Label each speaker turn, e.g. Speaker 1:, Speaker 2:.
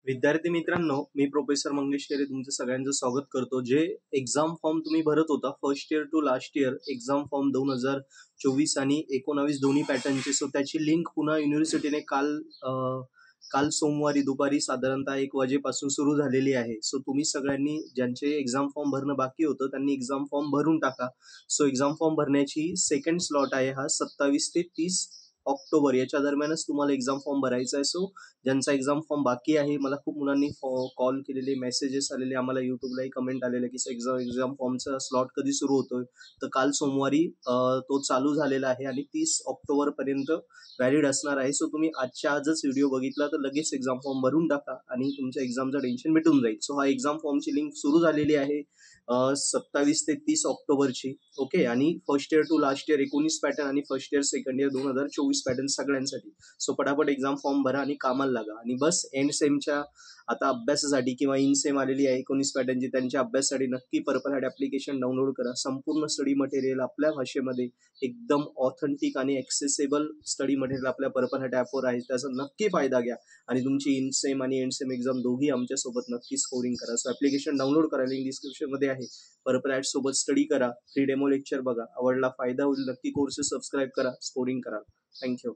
Speaker 1: विद्यार्थी मित्रांनो, मी प्रोफेसर मंगेश केरे तुमचं सगळ्यांचं स्वागत करतो. जे एक्झाम फॉर्म तुम्ही भरत होता first year to last year exam form 2024 आणि 19 दोन्ही पॅटर्नचे, सो त्याची लिंक पुन्हा युनिव्हर्सिटीने काल सोमवारी दुपारी साधारणतः 1 वाजेपासून सुरू झालेली आहे. सो तुम्ही सगळ्यांनी ज्यांचे एक्झाम फॉर्म भरणं बाकी होतं त्यांनी एक्झाम फॉर्म भरून टाका. सो एक्झाम फॉर्म भरण्याची सेकंड स्लॉट आहे हा 27 ते 30 ऑक्टोबर याच्या दरम्यानच तुम्हाला एक्झाम फॉर्म भरायचा आहे. सो ज्यांचा एक्झाम फॉर्म बाकी आहे, मला खूप मुलांनी कॉल केलेले, मेसेजेस आलेले, आम्हाला युट्यूबलाही कमेंट आलेले की एक्झाम फॉर्मचा स्लॉट कधी सुरू होतोय. तर काल सोमवारी तो चालू झालेला आहे आणि 30 ऑक्टोबर पर्यंत व्हॅलिड असणार आहे. सो तुम्ही आजच्या आजच व्हिडिओ बघितला तर लगेच एक्झाम फॉर्म भरून टाका आणि तुमच्या एक्झामचं टेन्शन मिटून जाईल. सो हा एक्झाम फॉर्मची लिंक सुरू झालेली आहे 27 ते 30 ऑक्टोबरची. ओके. आणि first year to last year 19 pattern आणि first year second year 2024 pattern सगळ्यांसाठी. सो पटापट एक्झाम फॉर्म भरा आणि कामाला लागा. आणि बस एंड सेमच्या आता अभ्यासासाठी किंवा इन सेम आलेली आहे 19 पॅटर्नची, त्यांच्या अभ्यासासाठी नक्की पर्पल हॅट ऍप्लिकेशन डाउनलोड करा. संपूर्ण स्टडी मटेरियल आपल्या भाषेमध्ये एकदम ऑथेंटिक आणि ऍक्सेसेबल स्टडी मटेरियल आपल्या पर्पल हॅट ॲपवर आहे. त्याचा नक्की फायदा घ्या आणि तुमची इन सेम आणि एंड सेम एक्झाम दोघी आमच्यासोबत नक्की स्कोरिंग करा. सो ऍप्लिकेशन डाउनलोड करा, लिंक डिस्क्रिप्शन मध्ये आहे. पर्पल हॅट सोबत स्टडी करा, फ्री डेमो लेक्चर बघा, आवडला फायदा होईल. नक्की कोर्सेस सबस्क्राईब करा, स्कोरिंग करा. थँक्यू.